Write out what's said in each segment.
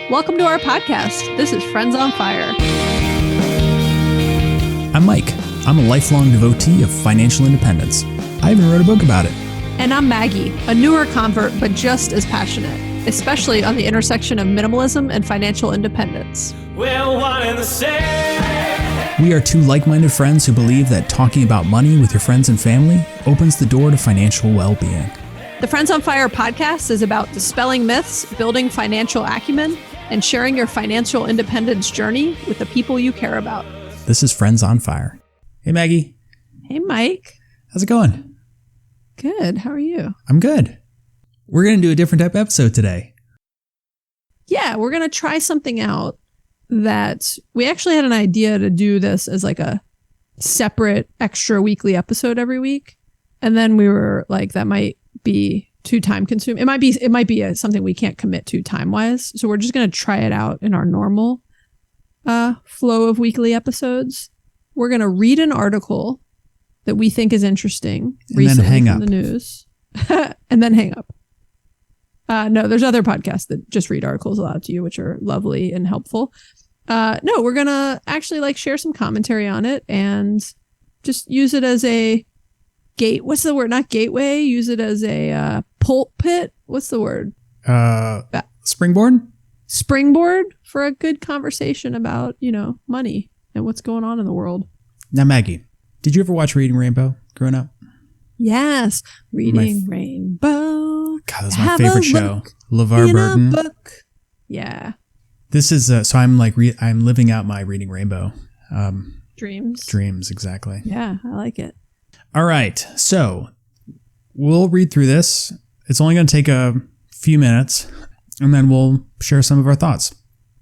Welcome to our podcast. This is Friends on Fire. I'm Mike. I'm a lifelong devotee of financial independence. I even wrote a book about it. And I'm Maggie, a newer convert, but just as passionate, especially on the intersection of minimalism and financial independence. We're one and the same. We are two like-minded friends who believe that talking about money with your friends and family opens the door to financial well-being. The Friends on Fire podcast is about dispelling myths, building financial acumen, and sharing your financial independence journey with the people you care about. This is Friends on Fire. Hey, Maggie. Hey, Mike. How's it going? Good. How are you? I'm good. We're going to do a different type of episode today. Yeah, we're going to try something out that we actually had an idea to do this as like a separate extra weekly episode every week. And then we were like, that might be too time consuming. It might be something we can't commit to time wise. So we're just going to try it out in our normal flow of weekly episodes. We're going to read an article that we think is interesting recently from the news and then hang up. No, there's other podcasts that just read articles aloud to you, which are lovely and helpful. No, we're going to actually like share some commentary on it and just use it as a what's the word? Not gateway. Use it as a pulpit. What's the word? Springboard? Springboard for a good conversation about, money and what's going on in the world. Now, Maggie, did you ever watch Reading Rainbow growing up? Yes. Reading Rainbow. God, that's my favorite show. LeVar Burton. Book. Yeah. This is, so I'm like, I'm living out my Reading Rainbow. Dreams, exactly. Yeah, I like it. All right. So we'll read through this. It's only going to take a few minutes and then we'll share some of our thoughts.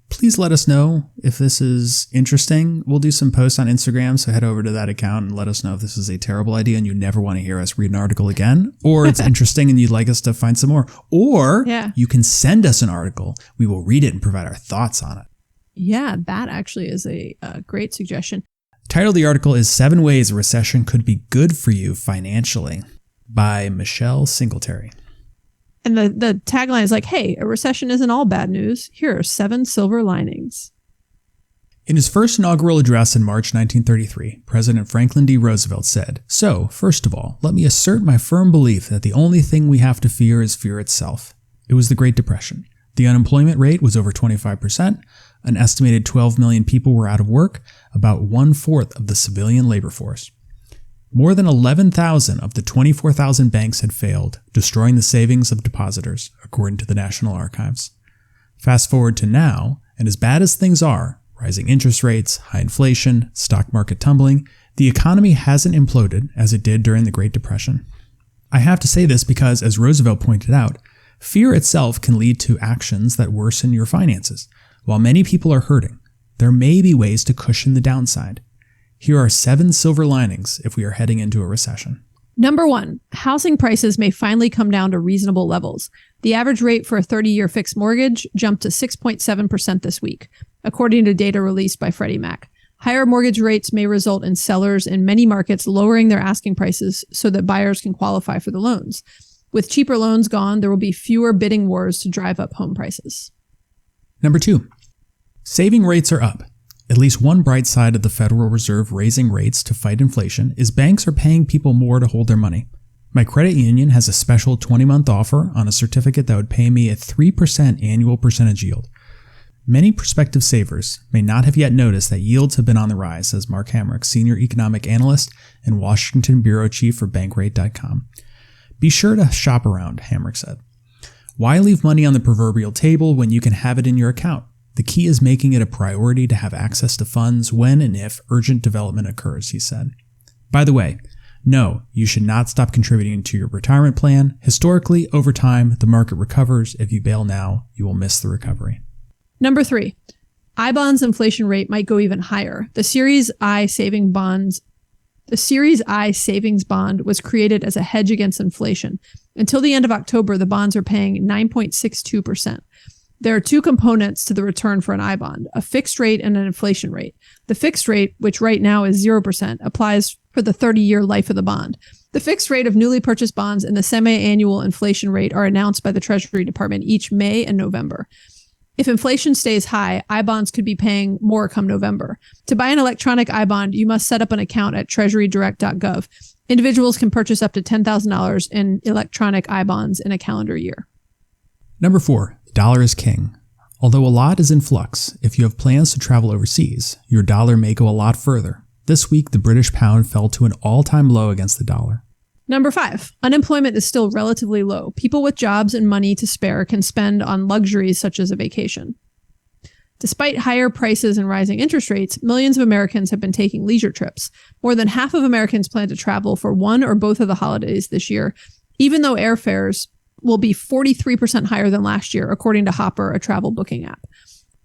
Please let us know if this is interesting. We'll do some posts on Instagram. So head over to that account and let us know if this is a terrible idea and you never want to hear us read an article again, or it's interesting and you'd like us to find some more, or you can send us an article. We will read it and provide our thoughts on it. Yeah, that actually is a great suggestion. The title of the article is 7 Ways a Recession Could Be Good for You Financially by Michelle Singletary. And the tagline is like, hey, a recession isn't all bad news. Here are 7 silver linings. In his first inaugural address in March 1933, President Franklin D. Roosevelt said, "So, first of all, let me assert my firm belief that the only thing we have to fear is fear itself." It was the Great Depression. The unemployment rate was over 25%. An estimated 12 million people were out of work, about 1/4 of the civilian labor force. More than 11,000 of the 24,000 banks had failed, destroying the savings of depositors, according to the National Archives. Fast forward to now, and as bad as things are, rising interest rates, high inflation, stock market tumbling, the economy hasn't imploded as it did during the Great Depression. I have to say this because, as Roosevelt pointed out, fear itself can lead to actions that worsen your finances. While many people are hurting, there may be ways to cushion the downside. Here are 7 silver linings if we are heading into a recession. Number 1, housing prices may finally come down to reasonable levels. The average rate for a 30-year fixed mortgage jumped to 6.7% this week, according to data released by Freddie Mac. Higher mortgage rates may result in sellers in many markets lowering their asking prices so that buyers can qualify for the loans. With cheaper loans gone, there will be fewer bidding wars to drive up home prices. Number 2, saving rates are up. At least one bright side of the Federal Reserve raising rates to fight inflation is banks are paying people more to hold their money. My credit union has a special 20-month offer on a certificate that would pay me a 3% annual percentage yield. Many prospective savers may not have yet noticed that yields have been on the rise, says Mark Hamrick, senior economic analyst and Washington bureau chief for Bankrate.com. Be sure to shop around, Hamrick said. Why leave money on the proverbial table when you can have it in your account? The key is making it a priority to have access to funds when and if urgent development occurs, he said. By the way, no, you should not stop contributing to your retirement plan. Historically, over time, the market recovers. If you bail now, you will miss the recovery. Number 3, I-bonds inflation rate might go even higher. The Series I savings bond was created as a hedge against inflation. Until the end of October, the bonds are paying 9.62%. There are 2 components to the return for an I-bond, a fixed rate and an inflation rate. The fixed rate, which right now is 0%, applies for the 30-year life of the bond. The fixed rate of newly purchased bonds and the semi-annual inflation rate are announced by the Treasury Department each May and November. If inflation stays high, I-bonds could be paying more come November. To buy an electronic I-bond, you must set up an account at treasurydirect.gov. Individuals can purchase up to $10,000 in electronic I-bonds in a calendar year. Number 4, the dollar is king. Although a lot is in flux, if you have plans to travel overseas, your dollar may go a lot further. This week, the British pound fell to an all-time low against the dollar. Number 5, unemployment is still relatively low. People with jobs and money to spare can spend on luxuries such as a vacation. Despite higher prices and rising interest rates, millions of Americans have been taking leisure trips. More than half of Americans plan to travel for one or both of the holidays this year, even though airfares will be 43% higher than last year, according to Hopper, a travel booking app.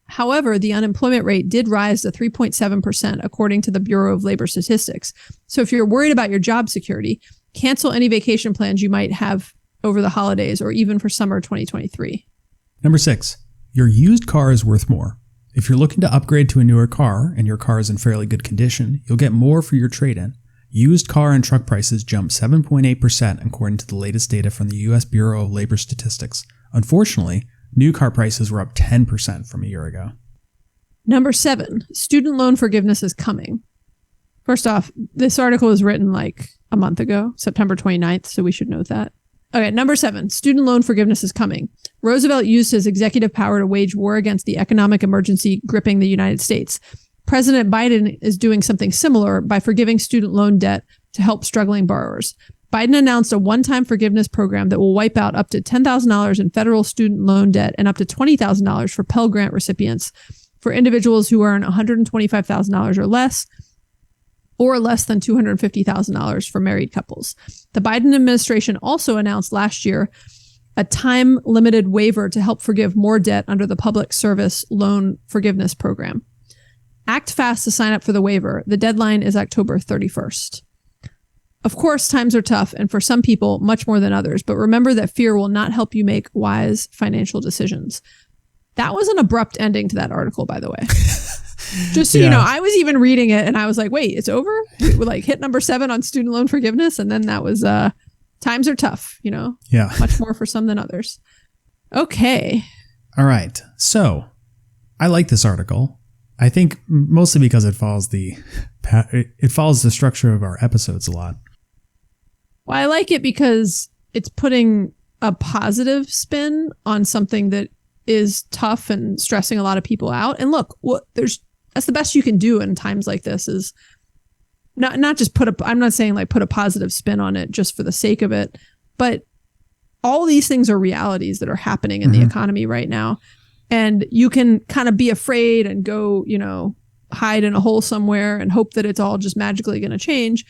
However, the unemployment rate did rise to 3.7%, according to the Bureau of Labor Statistics. So if you're worried about your job security, cancel any vacation plans you might have over the holidays or even for summer 2023. Number 6, your used car is worth more. If you're looking to upgrade to a newer car and your car is in fairly good condition, you'll get more for your trade-in. Used car and truck prices jumped 7.8% according to the latest data from the U.S. Bureau of Labor Statistics. Unfortunately, new car prices were up 10% from a year ago. Number 7, student loan forgiveness is coming. First off, this article was written like a month ago, September 29th, so we should note that. Okay, number 7, student loan forgiveness is coming. Roosevelt used his executive power to wage war against the economic emergency gripping the United States. President Biden is doing something similar by forgiving student loan debt to help struggling borrowers. Biden announced a one-time forgiveness program that will wipe out up to $10,000 in federal student loan debt and up to $20,000 for Pell Grant recipients for individuals who earn $125,000 or less than $250,000 for married couples. The Biden administration also announced last year a time-limited waiver to help forgive more debt under the Public Service Loan Forgiveness Program. Act fast to sign up for the waiver. The deadline is October 31st. Of course, times are tough, and for some people, much more than others, but remember that fear will not help you make wise financial decisions. That was an abrupt ending to that article, by the way. Just so you know, I was even reading it and I was like, wait, it's over? We like hit number 7 on student loan forgiveness. And then that was, times are tough, you know? Yeah. Much more for some than others. Okay. All right. So I like this article. I think mostly because it follows the structure of our episodes a lot. Well, I like it because it's putting a positive spin on something that is tough and stressing a lot of people out. And look, that's the best you can do in times like this is not just I'm not saying like put a positive spin on it just for the sake of it, but all these things are realities that are happening in the economy right now. And you can kind of be afraid and go, you know, hide in a hole somewhere and hope that it's all just magically going to change.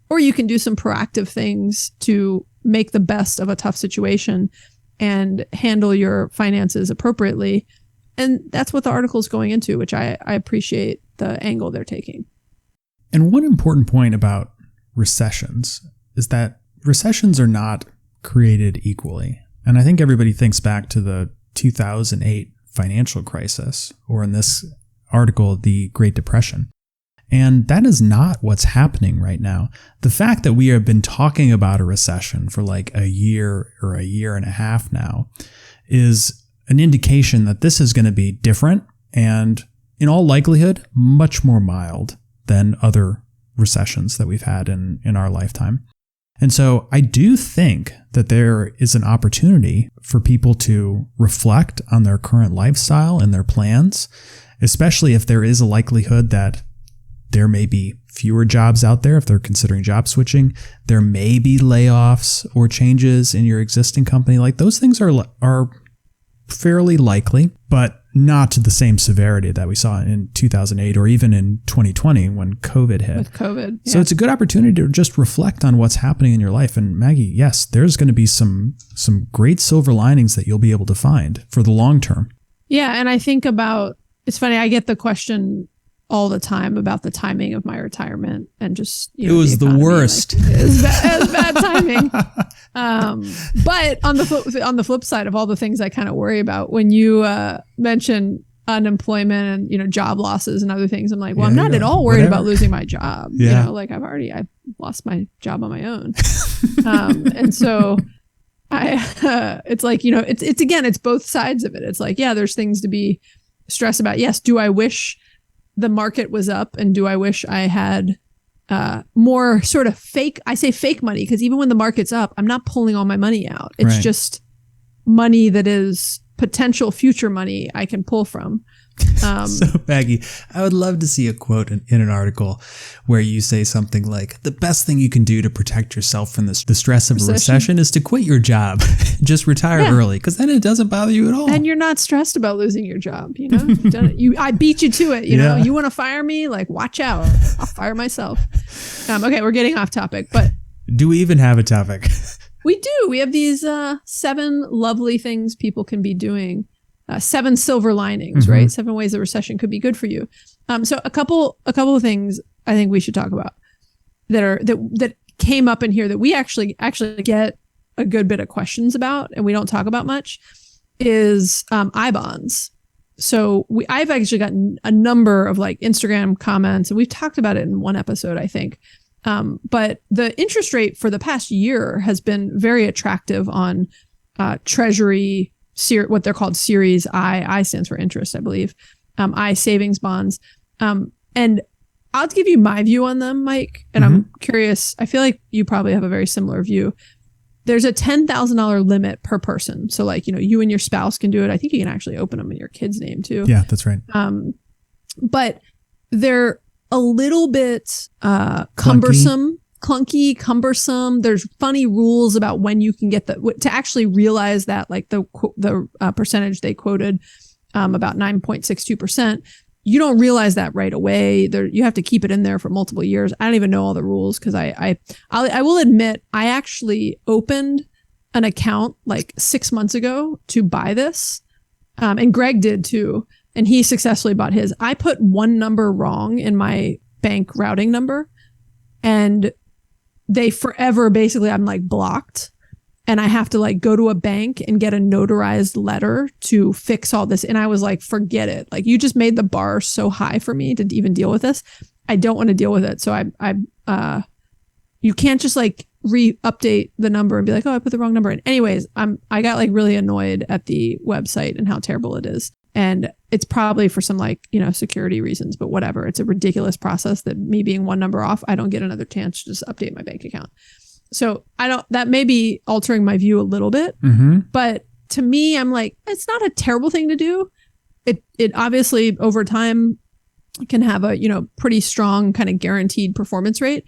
Or you can do some proactive things to make the best of a tough situation and handle your finances appropriately. And that's what the article is going into, which I appreciate the angle they're taking. And one important point about recessions is that recessions are not created equally. And I think everybody thinks back to the 2008 financial crisis, or in this article, the Great Depression. And that is not what's happening right now. The fact that we have been talking about a recession for like a year or a year and a half now is an indication that this is going to be different and, in all likelihood, much more mild than other recessions that we've had in our lifetime. And so I do think that there is an opportunity for people to reflect on their current lifestyle and their plans, especially if there is a likelihood that there may be fewer jobs out there if they're considering job switching. There may be layoffs or changes in your existing company. Like those things are fairly likely, but not to the same severity that we saw in 2008 or even in 2020 when COVID hit. With COVID. Yeah. So it's a good opportunity to just reflect on what's happening in your life. And Maggie, yes, there's going to be some great silver linings that you'll be able to find for the long term. Yeah. And I think it's funny, I get the question all the time about the timing of my retirement and just, you know, it was the worst. Like, it was bad timing. But on the flip side of all the things I kind of worry about, when you mention unemployment and, you know, job losses and other things, I'm like, well, I'm not at all worried about losing my job. Yeah. You know, like I've lost my job on my own. And so It's like, it's again, it's both sides of it. It's like, yeah, there's things to be stressed about. Yes. Do I wish the market was up, and do I wish I had more sort of fake, I say fake money, because even when the market's up, I'm not pulling all my money out. It's just money that is potential future money I can pull from. So Maggie, I would love to see a quote in an article where you say something like, the best thing you can do to protect yourself from the stress of a recession is to quit your job. Just retire early, because then it doesn't bother you at all. And you're not stressed about losing your job. You've done it. I beat you to it. You know, you want to fire me? Like, watch out. I'll fire myself. Okay, we're getting off topic, but do we even have a topic? We do. We have these 7 lovely things people can be doing. 7 silver linings, right? 7 ways the recession could be good for you. So a couple of things I think we should talk about that came up in here that we actually get a good bit of questions about, and we don't talk about much, is I bonds. So I've actually gotten a number of like Instagram comments, and we've talked about it in one episode, I think. But the interest rate for the past year has been very attractive on Treasury, what they're called Series I. I stands for interest, I believe. I savings bonds. And I'll give you my view on them, Mike. And I'm curious. I feel like you probably have a very similar view. There's a $10,000 limit per person. So like, you and your spouse can do it. I think you can actually open them in your kid's name too. Yeah, that's right. But they're a little bit cumbersome. Clunky, cumbersome. There's funny rules about when you can get to actually realize that, like the percentage they quoted, about 9.62%. You don't realize that right away. You have to keep it in there for multiple years. I don't even know all the rules, because I will admit I actually opened an account like 6 months ago to buy this, and Greg did too, and he successfully bought his. I put one number wrong in my bank routing number, and they forever, basically, I'm like blocked, and I have to like go to a bank and get a notarized letter to fix all this. And I was like, forget it. Like, you just made the bar so high for me to even deal with this. I don't want to deal with it. So you can't just like update the number and be like, oh, I put the wrong number in. Anyways, I got like really annoyed at the website and how terrible it is. And it's probably for some like, security reasons, but whatever. It's a ridiculous process that me being one number off, I don't get another chance to just update my bank account. So that may be altering my view a little bit, but to me, I'm like, it's not a terrible thing to do. It obviously over time can have a, pretty strong kind of guaranteed performance rate.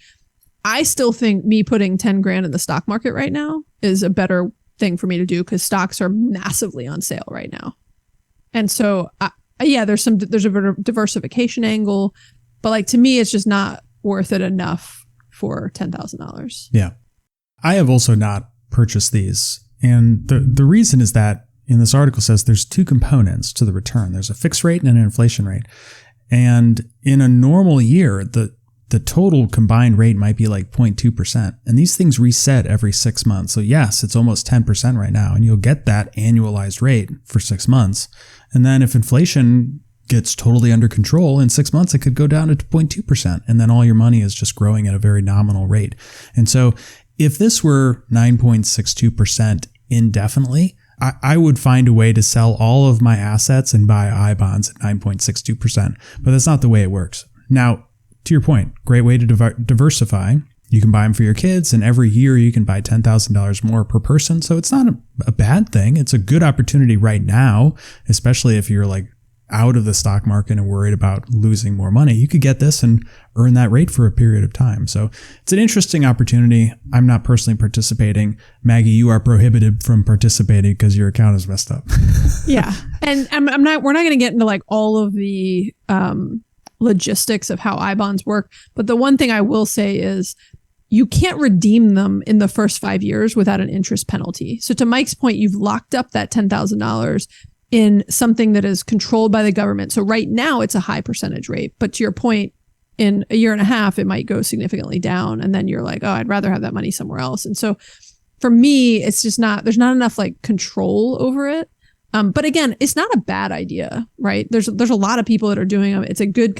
I still think me putting 10 grand in the stock market right now is a better thing for me to do, because stocks are massively on sale right now. And so, there's a diversification angle, but like, to me, it's just not worth it enough for $10,000. Yeah. I have also not purchased these. And the reason is that in this article says there's 2 components to the return. There's a fixed rate and an inflation rate. And in a normal year, the total combined rate might be like 0.2%. And these things reset every 6 months. So yes, it's almost 10% right now. And you'll get that annualized rate for 6 months. And then if inflation gets totally under control, in 6 months, it could go down to 0.2%. And then all your money is just growing at a very nominal rate. And so if this were 9.62% indefinitely, I would find a way to sell all of my assets and buy I bonds at 9.62%. But that's not the way it works. Now, to your point, great way to diversify. You can buy them for your kids, and every year you can buy $10,000 more per person. So it's not a bad thing. It's a good opportunity right now, especially if you're like out of the stock market and worried about losing more money. You could get this and earn that rate for a period of time. So it's an interesting opportunity. I'm not personally participating. Maggie, you are prohibited from participating because your account is messed up. Yeah. And we're not going to get into like all of the logistics of how I bonds work. But the one thing I will say is you can't redeem them in the first 5 years without an interest penalty. So to Mike's point, you've locked up that $10,000 in something that is controlled by the government. So right now it's a high percentage rate, but to your point, in a year and a half, it might go significantly down. And then you're like, oh, I'd rather have that money somewhere else. And so for me, it's just there's not enough like control over it. But again, it's not a bad idea, right? There's a lot of people that are doing them. It's a good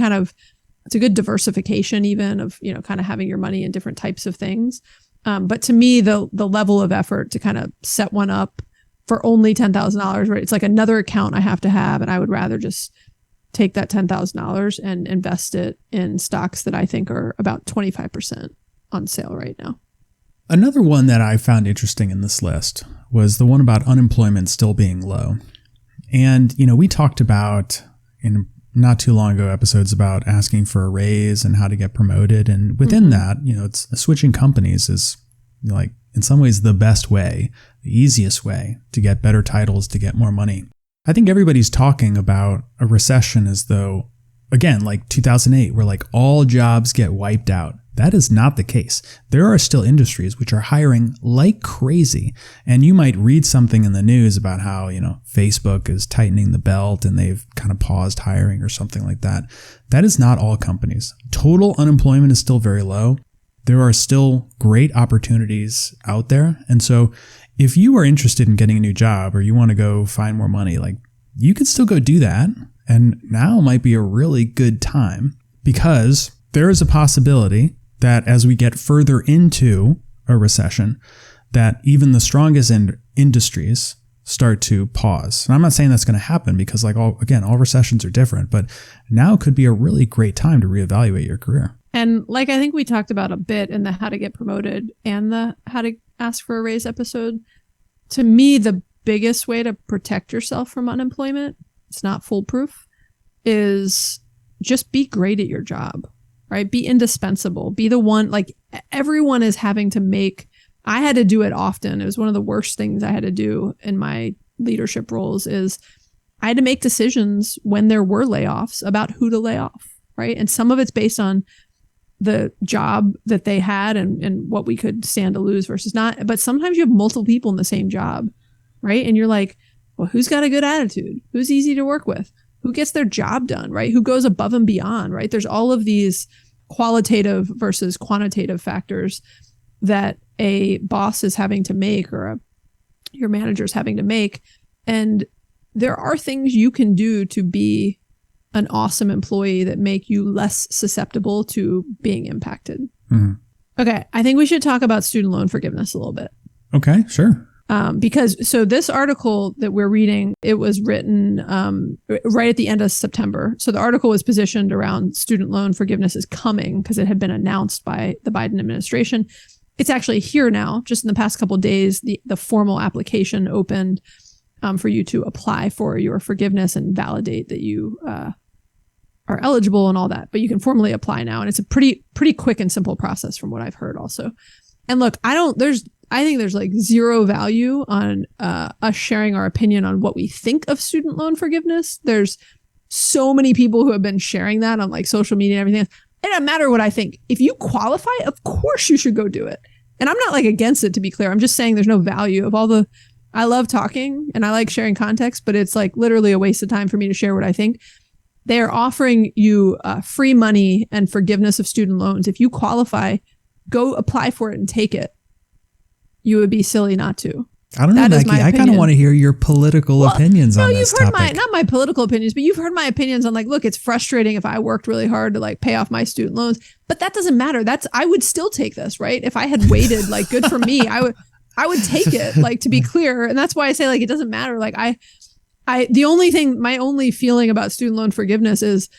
diversification even of, kind of having your money in different types of things. But to me, the level of effort to kind of set one up for only $10,000, right? It's like another account I have to have, and I would rather just take that $10,000 and invest it in stocks that I think are about 25% on sale right now. Another one that I found interesting in this list was the one about unemployment still being low. And, we talked about in not too long ago episodes about asking for a raise and how to get promoted. And within that, it's switching companies is like in some ways the best way, the easiest way to get better titles, to get more money. I think everybody's talking about a recession as though, again, like 2008, where like all jobs get wiped out. That is not the case. There are still industries which are hiring like crazy. And you might read something in the news about how, Facebook is tightening the belt and they've kind of paused hiring or something like that. That is not all companies. Total unemployment is still very low. There are still great opportunities out there. And so if you are interested in getting a new job or you want to go find more money, like you can still go do that. And now might be a really good time because there is a possibility that as we get further into a recession, that even the strongest industries start to pause. And I'm not saying that's going to happen because all recessions are different, but now could be a really great time to reevaluate your career. And I think we talked about a bit in the how to get promoted and the how to ask for a raise episode. To me, the biggest way to protect yourself from unemployment, it's not foolproof, is just be great at your job, right? Be indispensable. Be the one, everyone is having to make, I had to do it often. It was one of the worst things I had to do in my leadership roles is I had to make decisions when there were layoffs about who to lay off, right? And some of it's based on the job that they had and what we could stand to lose versus not. But sometimes you have multiple people in the same job, right? And you're like, well, who's got a good attitude? Who's easy to work with? Who gets their job done, right? Who goes above and beyond, right? There's all of these qualitative versus quantitative factors that a boss is having to make or your manager is having to make. And there are things you can do to be an awesome employee that make you less susceptible to being impacted. Mm-hmm. Okay. I think we should talk about student loan forgiveness a little bit. Okay, sure. Because this article that we're reading, it was written right at the end of September. So the article was positioned around student loan forgiveness is coming because it had been announced by the Biden administration. It's actually here now. Just in the past couple of days, the formal application opened for you to apply for your forgiveness and validate that you are eligible and all that. But you can formally apply now, and it's a pretty quick and simple process from what I've heard also. And look, I think there's zero value on us sharing our opinion on what we think of student loan forgiveness. There's so many people who have been sharing that on social media and everything else. It doesn't matter what I think. If you qualify, of course you should go do it. And I'm not against it, to be clear. I'm just saying there's no value of all the, I love talking and I like sharing context, but it's literally a waste of time for me to share what I think. They are offering you free money and forgiveness of student loans. If you qualify, go apply for it and take it. You would be silly not to. I don't know, Becky. I kind of want to hear your political opinions on this topic. You've heard not my political opinions, but you've heard my opinions on look, it's frustrating if I worked really hard to pay off my student loans, but that doesn't matter. I would still take this, right? If I had waited, good for me, I would take it, to be clear. And that's why I say it doesn't matter. My only feeling about student loan forgiveness is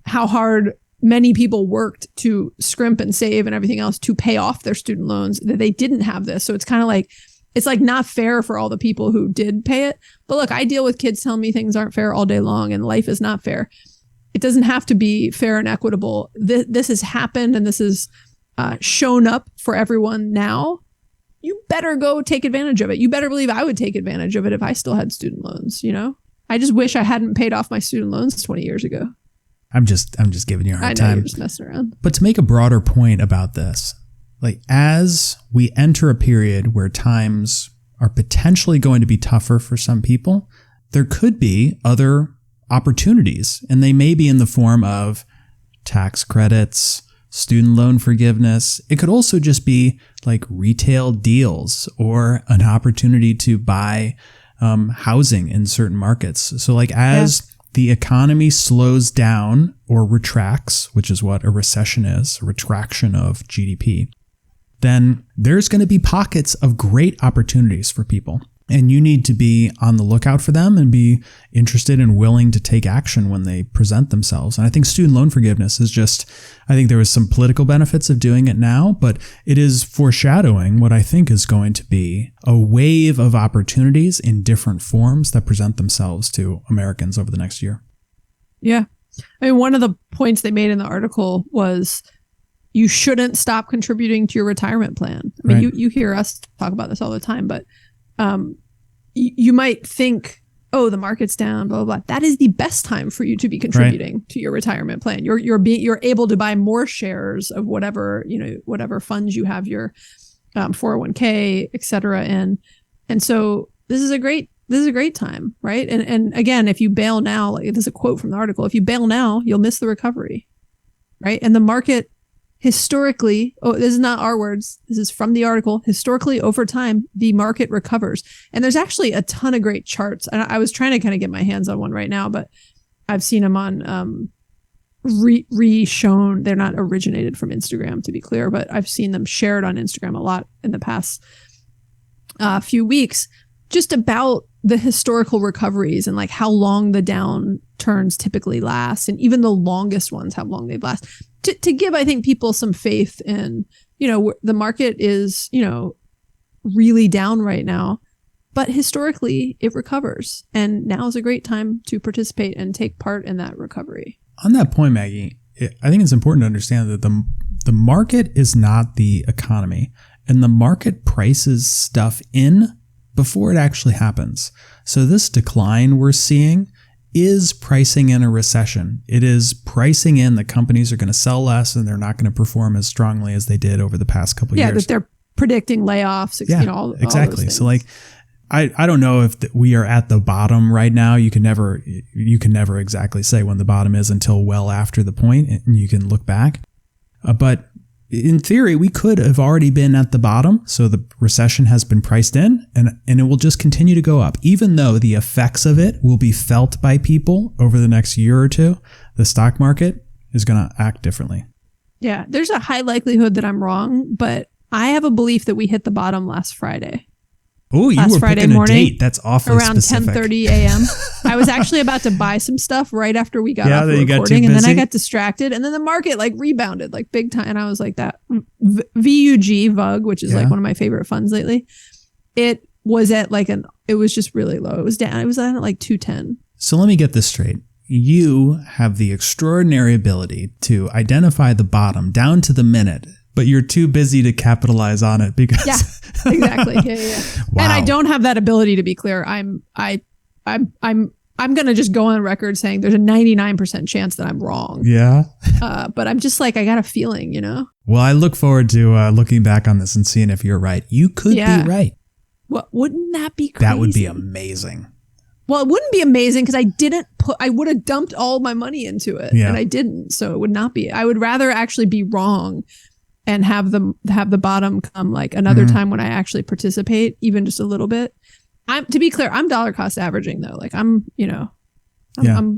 how hard many people worked to scrimp and save and everything else to pay off their student loans, that they didn't have this. So it's kind of it's not fair for all the people who did pay it. But look, I deal with kids telling me things aren't fair all day long and life is not fair. It doesn't have to be fair and equitable. This has happened and this is shown up for everyone now. You better go take advantage of it. You better believe I would take advantage of it if I still had student loans, I just wish I hadn't paid off my student loans 20 years ago. I'm just giving you a hard time. I know, time. you're just messing around. But to make a broader point about this, as we enter a period where times are potentially going to be tougher for some people, there could be other opportunities, and they may be in the form of tax credits, student loan forgiveness. It could also just be retail deals or an opportunity to buy housing in certain markets. So the economy slows down or retracts, which is what a recession is, a retraction of GDP. then there's going to be pockets of great opportunities for people. And you need to be on the lookout for them and be interested and willing to take action when they present themselves. And I think student loan forgiveness is just, I think there was some political benefits of doing it now, but it is foreshadowing what I think is going to be a wave of opportunities in different forms that present themselves to Americans over the next year. Yeah. I mean, one of the points they made in the article was you shouldn't stop contributing to your retirement plan. I mean, Right. you hear us talk about this all the time, but you might think, oh, the market's down, blah, blah, blah. That is the best time for you to be contributing to your retirement plan. You're able to buy more shares of whatever funds you have your 401k, et cetera. And so this is a great time, right? And again, if you bail now, like there's a quote from the article, if you bail now, you'll miss the recovery, right? And the market historically, this is not our words, this is from the article, historically over time, the market recovers. And there's actually a ton of great charts. And I was trying to kind of get my hands on one right now, but I've seen them on re-shown. They're not originated from Instagram, to be clear, but I've seen them shared on Instagram a lot in the past few weeks, just about the historical recoveries and like how long the downturns typically last, and even the longest ones, how long they last. To give, I think, people some faith in, the market is, really down right now, but historically it recovers. And now is a great time to participate and take part in that recovery. On that point, Maggie, I think it's important to understand that the market is not the economy, and the market prices stuff in before it actually happens. So this decline we're seeing is pricing in a recession. It is pricing in that companies are going to sell less and they're not going to perform as strongly as they did over the past couple of years. Yeah, that they're predicting layoffs. Yeah, all exactly. those So like, I don't know if we are at the bottom right now. You can never exactly say when the bottom is until well after the point, and you can look back. But in theory, we could have already been at the bottom. So the recession has been priced in, and it will just continue to go up. Even though the effects of it will be felt by people over the next year or two, the stock market is going to act differently. Yeah, there's a high likelihood that I'm wrong, but I have a belief that we hit the bottom last Friday. Oh, you were Friday picking morning, a date. That's awfully around specific. 10:30 a.m. I was actually about to buy some stuff right after we got off then you got recording, too and then I busy? got distracted, and then the market like rebounded like big time, and I was like that VUG, which is like one of my favorite funds lately. It was at it was just really low. It was down. It was at like 210. So let me get this straight. You have the extraordinary ability to identify the bottom down to the minute, but you're too busy to capitalize on it because Exactly. Yeah. Wow. And I don't have that ability, to be clear. I'm going to just go on record saying there's a 99% chance that I'm wrong. Yeah. But I'm just like, I got a feeling, Well, I look forward to looking back on this and seeing if you're right. You could be right. What, wouldn't that be crazy? That would be amazing. Well, it wouldn't be amazing because I would have dumped all my money into it, and I didn't. So it would not be. I would rather actually be wrong and have the bottom come like another time when I actually participate, even just a little bit. To be clear, I'm dollar cost averaging though. Like I'm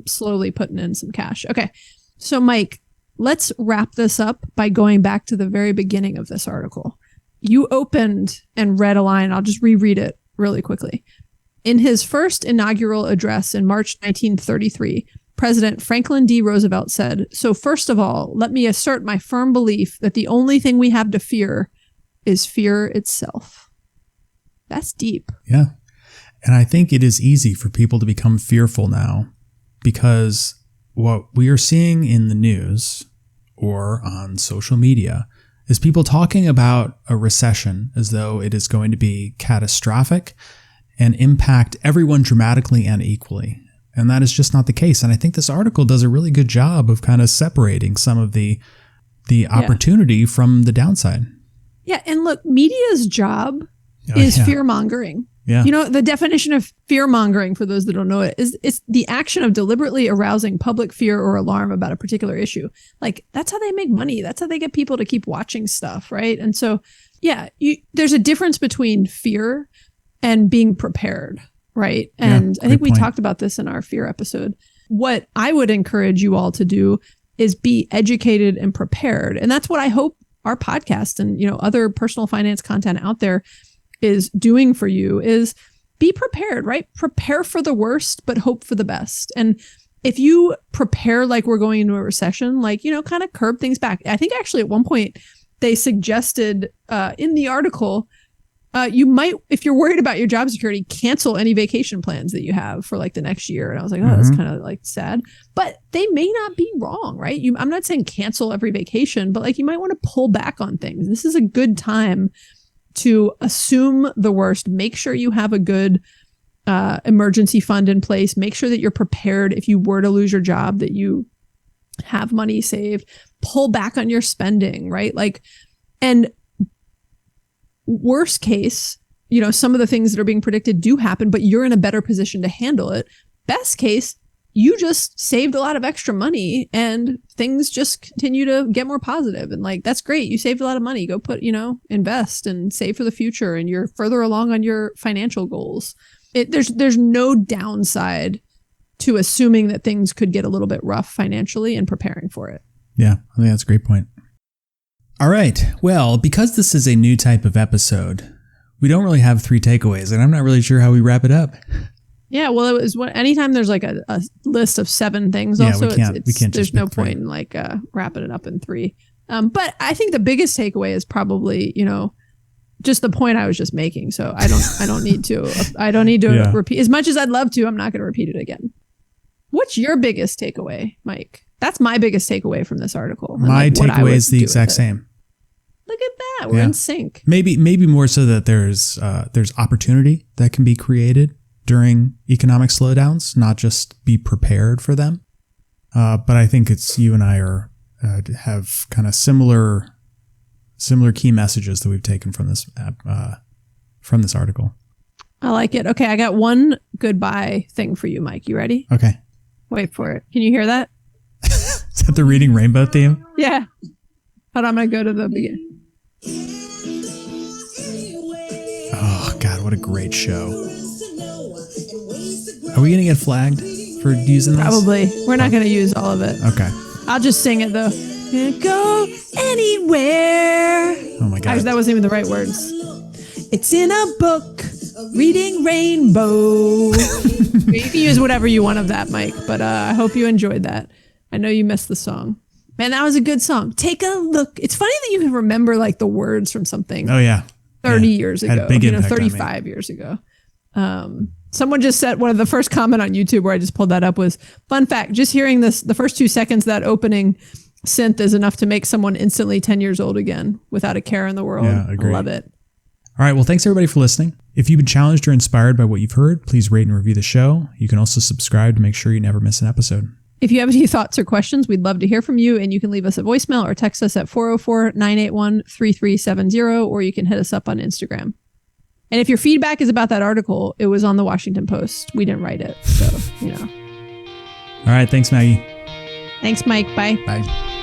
slowly putting in some cash. Okay. So Mike, let's wrap this up by going back to the very beginning of this article. You opened and read a line. I'll just reread it really quickly. In his first inaugural address in March 1933, President Franklin D. Roosevelt said, "So first of all, let me assert my firm belief that the only thing we have to fear is fear itself." That's deep. Yeah. And I think it is easy for people to become fearful now because what we are seeing in the news or on social media is people talking about a recession as though it is going to be catastrophic and impact everyone dramatically and equally. And that is just not the case. And I think this article does a really good job of kind of separating some of the opportunity from the downside. Yeah. And look, media's job is fear mongering. Yeah. The definition of fear mongering, for those that don't know it, is it's the action of deliberately arousing public fear or alarm about a particular issue. Like that's how they make money. That's how they get people to keep watching stuff. Right. And so, there's a difference between fear and being prepared. Right. And I think we talked about this in our fear episode. What I would encourage you all to do is be educated and prepared. And that's what I hope our podcast and, other personal finance content out there is doing for you is be prepared, right? Prepare for the worst, but hope for the best. And if you prepare like we're going into a recession, like, kind of curb things back. I think actually at one point they suggested in the article, you might, if you're worried about your job security, cancel any vacation plans that you have for like the next year. And I was like, oh, that's kind of like sad, but they may not be wrong, right? I'm not saying cancel every vacation, but like you might want to pull back on things. This is a good time to assume the worst. Make sure you have a good emergency fund in place. Make sure that you're prepared if you were to lose your job, that you have money saved. Pull back on your spending, right? Like, and worst case, some of the things that are being predicted do happen, but you're in a better position to handle it. Best case, you just saved a lot of extra money and things just continue to get more positive. And like, that's great. You saved a lot of money. Go put, invest and save for the future. And you're further along on your financial goals. There's no downside to assuming that things could get a little bit rough financially and preparing for it. Yeah, I think that's a great point. All right. Well, because this is a new type of episode, we don't really have 3 takeaways, and I'm not really sure how we wrap it up. Yeah, well, it was anytime there's like a list of 7 things. Yeah, also, we can't. There's no point in like wrapping it up in 3. But I think the biggest takeaway is probably just the point I was just making. So I don't need to repeat as much as I'd love to. I'm not going to repeat it again. What's your biggest takeaway, Mike? That's my biggest takeaway from this article. My takeaway is the exact same. Look at that. We're in sync. Maybe more so that there's opportunity that can be created during economic slowdowns, not just be prepared for them. But I think it's you and I have kind of similar key messages that we've taken from this article. I like it. Okay, I got one goodbye thing for you, Mike. You ready? Okay. Wait for it. Can you hear that? Is that the Reading Rainbow theme? Yeah. Hold on, I'm going to go to the beginning. Oh, God, what a great show. Are we going to get flagged for using this? Probably. We're not going to use all of it. Okay. I'll just sing it, though. Can't go anywhere. Oh, my God. Actually, that wasn't even the right words. It's in a book, Reading Rainbow. You can use whatever you want of that, Mike, but I hope you enjoyed that. I know you missed the song. Man, that was a good song. Take a look. It's funny that you can remember like the words from something. Oh, yeah. 30 years ago. Had big impact 35 years ago. Someone just said, one of the first comment on YouTube where I just pulled that up was, fun fact, just hearing this, the first 2 seconds, that opening synth is enough to make someone instantly 10 years old again without a care in the world. Yeah, agreed. I love it. All right. Well, thanks everybody for listening. If you've been challenged or inspired by what you've heard, please rate and review the show. You can also subscribe to make sure you never miss an episode. If you have any thoughts or questions, we'd love to hear from you, and you can leave us a voicemail or text us at 404-981-3370, or you can hit us up on Instagram. And if your feedback is about that article, it was on the Washington Post. We didn't write it. So, All right. Thanks, Maggie. Thanks, Mike. Bye. Bye.